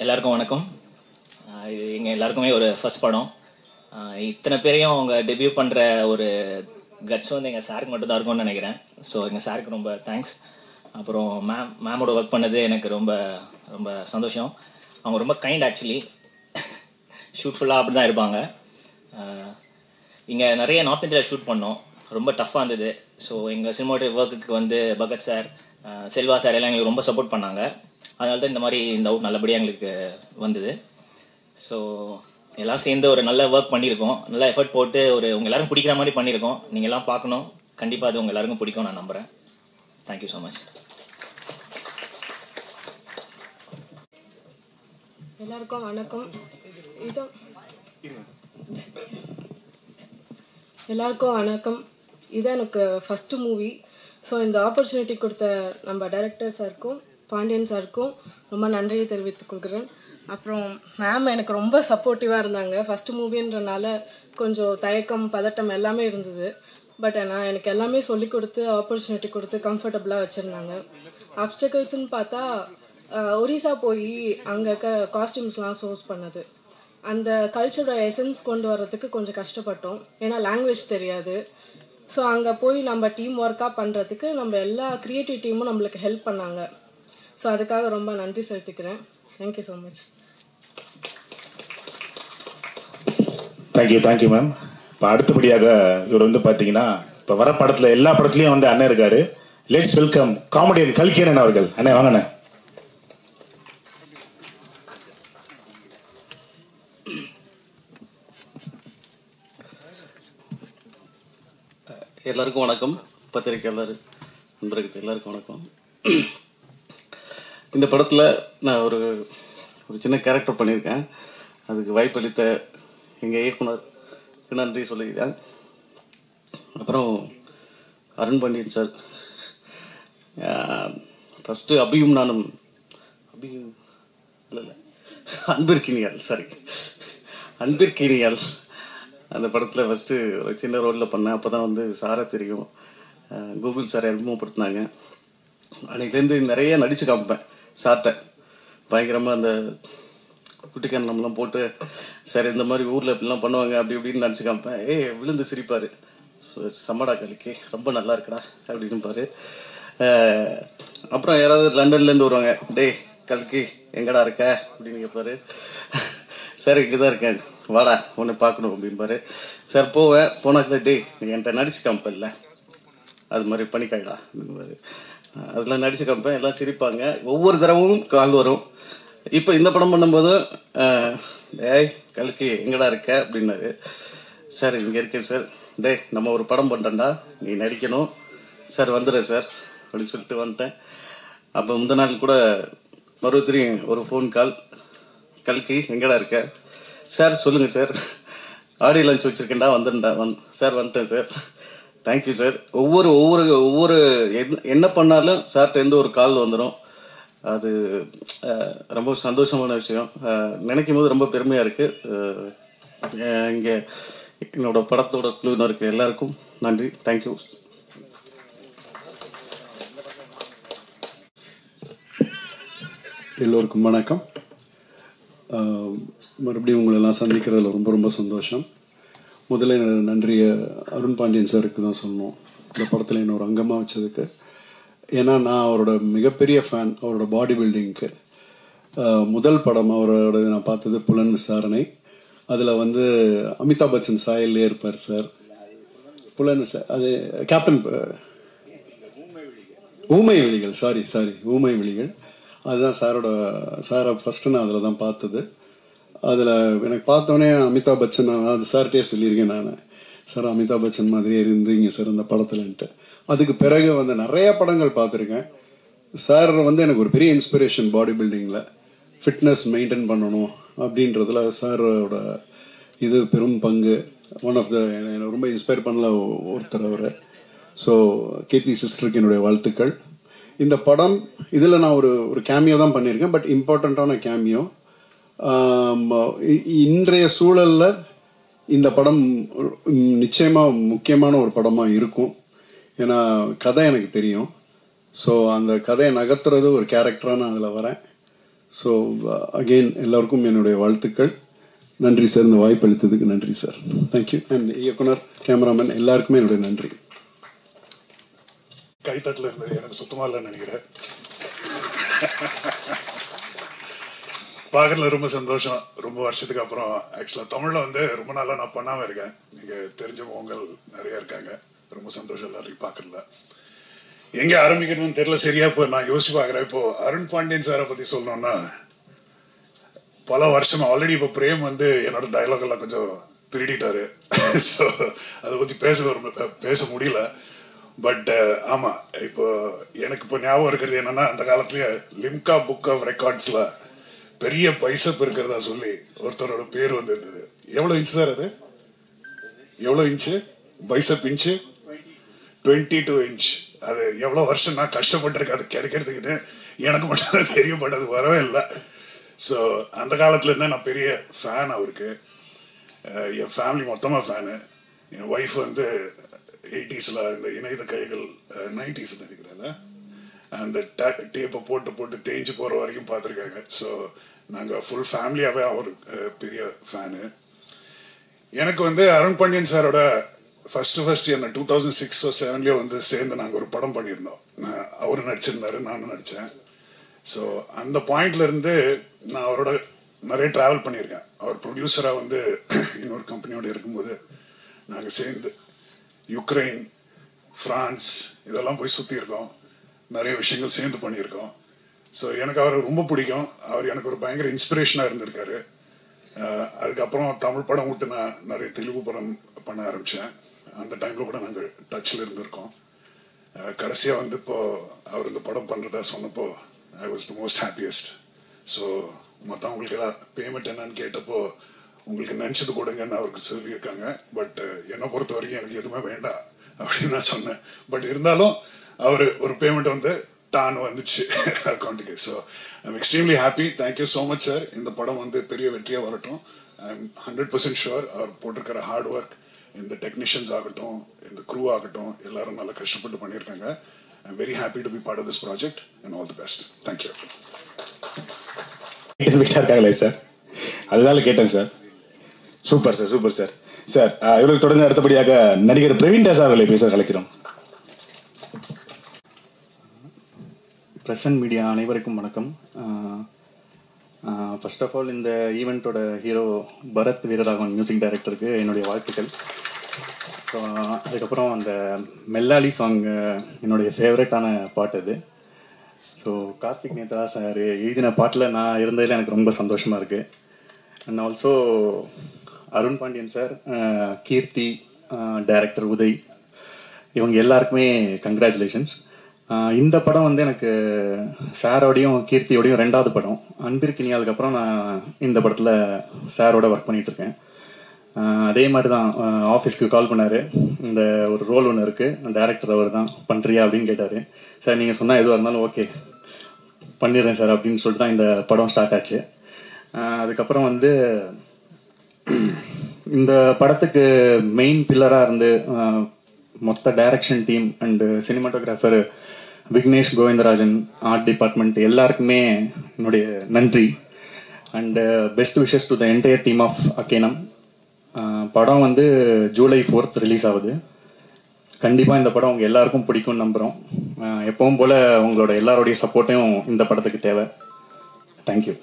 எல்லாருக்கும் வணக்கம். இது எங்கள் எல்லாருக்குமே ஒரு ஃபர்ஸ்ட் படம். இத்தனை பேரையும் அவங்க டெபியூ பண்ணுற ஒரு கட்ஸ் வந்து எங்கள் சாருக்கு மட்டும் தான் இருக்கும்னு நினைக்கிறேன். ஸோ எங்கள் சாருக்கு ரொம்ப தேங்க்ஸ். அப்புறம் மேமோட ஒர்க் பண்ணது எனக்கு ரொம்ப ரொம்ப சந்தோஷம். அவங்க ரொம்ப கைண்ட். ஆக்சுவலி ஷூட் ஃபுல்லாக அப்படி தான் இருப்பாங்க. இங்கே நிறைய நார்த் இந்தியாவில் ஷூட் பண்ணோம். ரொம்ப டஃப்பாக இருந்தது. ஸோ எங்கள் சினிமாட்டோகிராஃபி ஒர்க்குக்கு வந்து பகத் சார், செல்வா சார் எல்லாம் எங்களுக்கு ரொம்ப சப்போர்ட் பண்ணாங்க. அதனால தான் இந்த அவுட் நல்லபடியாக எங்களுக்கு வந்தது. ஸோ எல்லாம் சேர்ந்து ஒரு நல்ல ஒர்க் பண்ணியிருக்கோம். நல்ல எஃபர்ட் போட்டு உங்கள் எல்லாரும் பிடிக்கிற மாதிரி பண்ணியிருக்கோம். நீங்கள் எல்லாம் பார்க்கணும். கண்டிப்பாக அது உங்கள் எல்லாருக்கும் பிடிக்கும் நான் நம்புகிறேன். Thank you so much. எல்லாருக்கும் வணக்கம். எல்லாருக்கும் வணக்கம். இதுதான் எனக்கு ஃபஸ்ட்டு மூவி. ஸோ இந்த ஆப்பர்ச்சுனிட்டி கொடுத்த நம்ம டைரக்டர் சாருக்கும் பாண்டியன் சாருக்கும் ரொம்ப நன்றியை தெரிவித்துக் கொள்கிறேன். அப்புறம் மேம் எனக்கு ரொம்ப சப்போர்ட்டிவாக இருந்தாங்க. ஃபஸ்ட்டு மூவின்றனால கொஞ்சம் தயக்கம், பதட்டம் எல்லாமே இருந்தது. பட் ஆனால் எனக்கு எல்லாமே சொல்லி கொடுத்து ஆப்பர்ச்சுனிட்டி கொடுத்து கம்ஃபர்டபுளாக வச்சுருந்தாங்க. ஆப்ஸ்டக்கிள்ஸ்ன்னு பார்த்தா ஒரிசா போய் அங்கே காஸ்டியூம்ஸ்லாம் சோர்ஸ் பண்ணது, அந்த கல்ச்சரோட எசன்ஸ் கொண்டு வர்றதுக்கு கொஞ்சம் கஷ்டப்பட்டோம். ஏன்னா லாங்குவேஜ் தெரியாது. ஸோ அங்கே போய் நம்ம டீம் ஒர்க்காக பண்ணுறதுக்கு நம்ம எல்லா க்ரியேட்டிவ் டீமும் நம்மளுக்கு ஹெல்ப் பண்ணாங்க. ஸோ அதுக்காக ரொம்ப நன்றி செலுத்திக்கிறேன். Thank you so much. Thank you ma'am. இப்போ அடுத்தபடியாக இவர் வந்து பார்த்தீங்கன்னா இப்போ வர படத்தில் எல்லா படத்துலையும் வந்து அண்ணன் இருக்காரு. லெட்ஸ் வெல்கம் காமெடியன் கல்கியன் அவர்கள். அண்ணே வாங்கண்ணே. எல்லாருக்கும் வணக்கம். பத்திரிக்கையாளர் நண்பர்கள் எல்லாருக்கும் வணக்கம். இந்த படத்தில் நான் ஒரு சின்ன கேரக்டர் பண்ணியிருக்கேன். அதுக்கு வாய்ப்பளித்த எங்கள் இயக்குனருக்கு நன்றி சொல்லிக்கிறேன். அப்புறம் அருண் பாண்டியன் சார், ஃபஸ்ட்டு அபியும் நானும் அன்பிற்கினியால் அந்த படத்தில் ஃபஸ்ட்டு ஒரு சின்ன ரோலில் பண்ணேன். அப்போ தான் வந்து சாரை தெரியும், கூகுள் சாரை அறிமுகப்படுத்தினாங்க. அன்றைக்கிலேருந்து நிறைய நடித்து காமிப்பேன் சார்கிட்ட. பயங்கரமாக அந்த குட்டிக்கண்ணம்லாம் போட்டு, சார் இந்த மாதிரி ஊரில் இப்படிலாம் பண்ணுவாங்க அப்படி இப்படின்னு நடிச்சு காமிப்பேன். விழுந்து சிரிப்பார். சம்மடா கல்கி ரொம்ப நல்லா இருக்குடா அப்படின்னுப்பார். அப்புறம் யாராவது லண்டன்லேருந்து வருவாங்க, டேய் கல்கி எங்கடா இருக்க அப்படின்னு கேட்பாரு. சார் இங்கே தான் இருக்கேன், வாடா ஒன்று பார்க்கணும் அப்படின்பாரு. சார் போனாக்கா டேய் நீ என்கிட்ட நடிச்சு காமிப்பல்ல, அது மாதிரி பண்ணிக்காயிடா அப்படின்பாரு. அதெல்லாம் நடிச்சு காமிப்பேன். எல்லாம் சிரிப்பாங்க. ஒவ்வொரு தடவும் கால் வரும். இப்போ இந்த படம் பண்ணும்போது டேய் கல்கி எங்கடா இருக்க அப்படின்னாரு. சார் இங்கே இருக்கேன் சார். டேய் நம்ம ஒரு படம் பண்ணுறேன்டா, நீ நடிக்கணும் சார், வந்துடுறேன் சார் அப்படின்னு சொல்லிட்டு வந்துட்டேன். அப்போ முந்தின நாள் கூட மறுபடியும் ஒரு ஃபோன் கால், கல்கி எங்கடா இருக்க சார், சொல்லுங்கள் சார், ஆடியோ லஞ்ச் வச்சுருக்கேன்டா, வந்துட்டேன்டா சார், வந்துட்டேன் சார், தேங்க்யூ சார். ஒவ்வொரு என்ன பண்ணாலும் சார்கிட்டேருந்து ஒரு கால் வந்துடும். அது ரொம்ப சந்தோஷமான விஷயம். நினைக்கும் போது ரொம்ப பெருமையாக இருக்குது. இங்கே என்னோட படத்தோட குழுவினருக்கு எல்லாருக்கும் நன்றி. தேங்க்யூ. எல்லோருக்கும் வணக்கம். மறுபடியும் உங்களெல்லாம் சந்திக்கிறதுல ரொம்ப ரொம்ப சந்தோஷம். முதல்ல நன்றியை அருண் பாண்டியன் சாருக்கு தான் சொல்லணும், இந்த படத்தில் என்ன ஒரு அங்கமாக வச்சதுக்கு. ஏன்னா நான் அவரோட மிகப்பெரிய ஃபேன். அவரோட பாடி பில்டிங்க்கு முதல் படம் அவரோட நான் பார்த்தது புலன் விசாரணை. அதில் வந்து அமிதாப் பச்சன் சாயல்லே இருப்பார் சார். புலன் அது கேப்டன் ஊமை விழிகள், சாரி ஊமை விழிகள். அதுதான் சாரை ஃபஸ்ட்டு நான் அதில் தான் பார்த்தது. அதில் எனக்கு பார்த்தோன்னே அமிதாப் பச்சன், அது சார்கிட்டே சொல்லியிருக்கேன் நான், சார் அமிதாப் பச்சன் மாதிரியே இருந்தீங்க சார் இந்த படத்துலன்ட்டு. அதுக்கு பிறகு வந்து நிறைய படங்கள் பார்த்துருக்கேன். சார் வந்து எனக்கு ஒரு பெரிய இன்ஸ்பிரேஷன். பாடி பில்டிங்கில் ஃபிட்னஸ் மெயின்டைன் பண்ணணும் அப்படின்றதுல சாரோட இது பெரும் பங்கு. ஒன் ஆஃப் த என்னை ரொம்ப இன்ஸ்பயர் பண்ணல ஒருத்தர் அவர். ஸோ கீர்த்தி சிஸ்டருக்கு என்னுடைய வாழ்த்துக்கள். இந்த படம் இதில் நான் ஒரு கேமியோ தான் பண்ணியிருக்கேன், பட் இம்பார்ட்டண்ட்டான கேமியோ. இன்றைய சூழலில் இந்த படம் நிச்சயமாக முக்கியமான ஒரு படமாக இருக்கும். ஏன்னா கதை எனக்கு தெரியும். ஸோ அந்த கதையை நகர்த்துறது ஒரு கேரக்டராக நான் அதில் வரேன். ஸோ அகெயின் எல்லோருக்கும் என்னுடைய வாழ்த்துக்கள். நன்றி சார், இந்த வாய்ப்பு அளித்ததுக்கு நன்றி சார். தேங்க்யூ. அண்ட் இயக்குனர், கேமராமேன் எல்லாருக்குமே என்னுடைய நன்றி. கைத்தட்டில் இருந்தது எனக்கு சுத்தமாக இல்லைன்னு நினைக்கிறேன். பார்க்கறதுல ரொம்ப சந்தோஷம். ரொம்ப வருஷத்துக்கு அப்புறம் ஆக்சுவலாக தமிழில் வந்து ரொம்ப நாளாக நான் பண்ணாமல் இருக்கேன். நீங்கள் தெரிஞ்ச முகங்கள் நிறைய இருக்காங்க. ரொம்ப சந்தோஷம் எல்லாரையும் பார்க்கறதுல. எங்கே ஆரம்பிக்கணும்னு தெரியல சரியா. இப்போ நான் யோசிச்சு பார்க்குறேன். இப்போது அருண் பாண்டியன் சாரை பற்றி சொல்லணும்னா பல வருஷம் ஆல்ரெடி இப்போ பிரேம் வந்து என்னோட டைலாக் எல்லாம் கொஞ்சம் திருடிட்டாரு. ஸோ அதை பற்றி பேச முடியல. பட் ஆமாம், இப்போ எனக்கு இப்போ ஞாபகம் இருக்கிறது என்னென்னா, அந்த காலத்துலேயே லிம்கா புக் ஆஃப் ரெக்கார்ட்ஸில் பெரிய பைசப் இருக்கிறதா சொல்லி ஒருத்தரோட பேர் வந்து இருந்தது. எவ்வளோ இன்ச்சு சார் அது? எவ்வளோ இன்ச்சு பைசப் இன்ச்சு? 22 இன்ச். அது எவ்வளோ வருஷம் நான் கஷ்டப்பட்டிருக்கேன் அது கிடைக்கிறதுக்குன்னு. எனக்கு மட்டும் தான் தெரியும், பட் அது வரவே இல்லை. ஸோ அந்த காலத்துலேருந்தே நான் பெரிய ஃபேன் அவருக்கு. என் ஃபேமிலி மொத்தமாக ஃபேனு. என் ஒய்ஃப் வந்து 80s இந்த இணையத கைகள் 90s நினைக்கிறேன் அந்த டேப்பை போட்டு தேஞ்சு போகிற வரைக்கும் பார்த்துருக்காங்க. ஸோ நாங்கள் ஃபுல் ஃபேமிலியாகவே அவர் பெரிய ஃபேனு. எனக்கு வந்து அருண் பாண்டியன் சாரோட ஃபஸ்ட்டு என்ன 2006 or 2007 வந்து சேர்ந்து நாங்கள் ஒரு படம் பண்ணியிருந்தோம். அவரும் நடிச்சிருந்தாரு, நானும் நடித்தேன். ஸோ அந்த பாயிண்ட்லேருந்து நான் அவரோட நிறைய ட்ராவல் பண்ணியிருக்கேன். அவர் ப்ரொடியூசராக வந்து இன்னொரு கம்பெனியோடு இருக்கும்போது நாங்கள் சேர்ந்து யுக்ரைன், ஃப்ரான்ஸ் இதெல்லாம் போய் சுற்றியிருக்கோம். நிறைய விஷயங்கள் சேர்ந்து பண்ணியிருக்கோம். ஸோ எனக்கு அவர் ரொம்ப பிடிக்கும். அவர் எனக்கு ஒரு பயங்கர இன்ஸ்பிரேஷனாக இருந்திருக்காரு. அதுக்கப்புறம் தமிழ் படம் விட்டு நான் நிறைய தெலுங்கு படம் பண்ண ஆரம்பித்தேன். அந்த டைமில் கூட நாங்கள் டச்சில் இருந்திருக்கோம். கடைசியாக வந்து இப்போது அவர் இந்த படம் பண்ணுறதா சொன்னப்போ I was the most happiest. So மற்றவங்களுக்கு எல்லாம் பேமெண்ட் என்னன்னு கேட்டப்போ உங்களுக்கு நினச்சது கொடுங்கன்னு அவருக்கு சொல்லியிருக்காங்க. பட் என்னை பொறுத்த வரைக்கும் எனக்கு எதுவுமே வேண்டாம் அப்படின்னு நான் சொன்னேன். பட் இருந்தாலும் அவர் ஒரு பேமெண்ட் வந்து டான் வந்துச்சு அக்கௌண்ட்டுக்கு. So I'm extremely happy. Thank you so much sir. இந்த படம் வந்து பெரிய வெற்றியாக வரட்டும். I'm 100% sure. அவர் போட்டிருக்கிற ஹார்ட் ஒர்க், இந்த டெக்னீஷியன்ஸ் ஆகட்டும், இந்த க்ரூ ஆகட்டும், எல்லாரும் நல்லா கஷ்டப்பட்டு பண்ணியிருக்காங்க. I'm very happy to be part of this project and all the best. Thank you. இருக்காங்களே சார், அதனால கேட்டேன் சார். Super sir, super sir. Sir இவருக்கு தொடர்ந்து அடுத்தபடியாக நடிகர் பிரவீன் ராஜ் அவர்களை பேச அழைக்கிறோம். பிரசன்ட் மீடியா அனைவருக்கும் வணக்கம். ஃபர்ஸ்ட் ஆஃப் ஆல் இந்த ஈவெண்ட்டோட ஹீரோ பரத் வீரராகவன் மியூசிக் டைரக்டருக்கு என்னுடைய வாழ்த்துக்கள். ஸோ அதுக்கப்புறம் அந்த மெல்லாலி சாங் என்னுடைய ஃபேவரட்டான பாட்டு அது. ஸோ கார்த்திக் நேத்ரா சார் எழுதின பாட்டில் நான் இருந்ததில் எனக்கு ரொம்ப சந்தோஷமாக இருக்குது. And also Arun Pandian sir, Keerthi, director Uday, இவங்க எல்லாருக்குமே கங்க்ராச்சுலேஷன்ஸ். இந்த படம் வந்து எனக்கு சாரோடையும் கீர்த்தியோடையும் 2வது படம். அன்பிற்கு அதுக்கப்புறம் நான் இந்த படத்தில் சாரோட ஒர்க் பண்ணிகிட்ருக்கேன். அதே மாதிரி தான் ஆஃபீஸ்க்கு கால் பண்ணார். இந்த ஒரு ரோல் ஒன்று இருக்குது, டைரக்டர் அவர் தான், பண்ணுறியா அப்படின்னு கேட்டார். சார் நீங்கள் சொன்னால் எதுவாக இருந்தாலும் ஓகே பண்ணிடுறேன் சார் அப்படின்னு சொல்லிட்டு தான் இந்த படம் ஸ்டார்ட் ஆச்சு. அதுக்கப்புறம் வந்து இந்த படத்துக்கு மெயின் பில்லராக இருந்து மொத்த direction team and cinematographer Vignesh Govindarajan, art department எல்லாருக்குமே என்னுடைய நன்றி. And best wishes to the entire team of Akkenam. படம் வந்து July 4th ரிலீஸ் ஆகுது. கண்டிப்பாக இந்த படம் உங்கள் எல்லாருக்கும் பிடிக்கும்னு நம்புகிறோம். எப்பவும் போல் உங்களோட எல்லாரோடைய சப்போர்ட்டையும் இந்த படத்துக்கு தேவை. தேங்க்யூ.